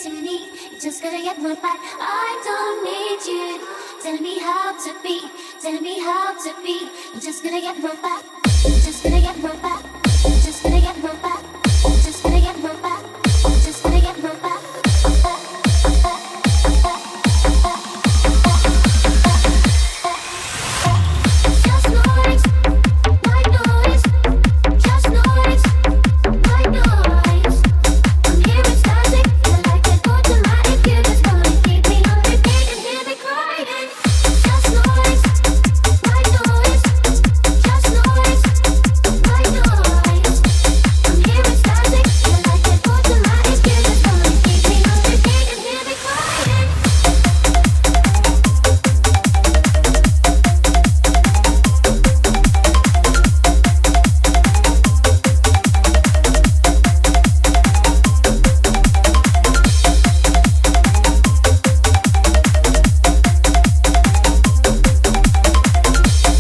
to me. You're just gonna get more back. I don't need you telling me how to be, telling me how to be. You're just gonna get more back. You're just gonna get more back. You're just gonna get more back. You're just gonna get more back. You're just gonna get more back. Just noise, white noise. Just noise, white noise. I'm hearing static, I like it automatic. You just wanna keep me on repeat and hear me crying. Just noise, white noise. Just noise, white noise. I'm hearing static, I like it automatic. You just wanna keep me on repeat and hear me crying.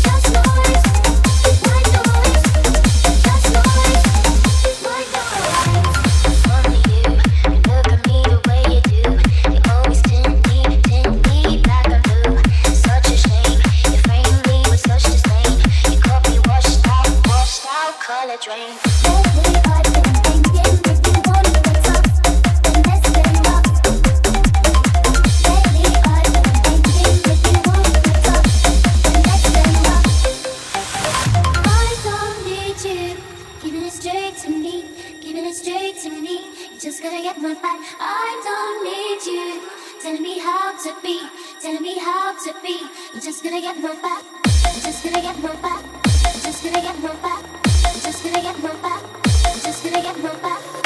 Just noise, white noise. Just noise, white noise. Only you look at me the way you do. You always tint me black and blue. Such a shame, you framed me with such disdain. You caught me washed out, color drain. Lately I've been thinking if you want it tough, then let's play rough. Lately I've been thinking if you want it tough, then let's play rough. I don't need you giving it straight to me, giving it straight to me. You're just gonna get more back. I don't need you telling me how to be, telling me how to be. You're just gonna get more back. You're just gonna get more back. You're just gonna get more back. You're just gonna get more back. You're just gonna get more back.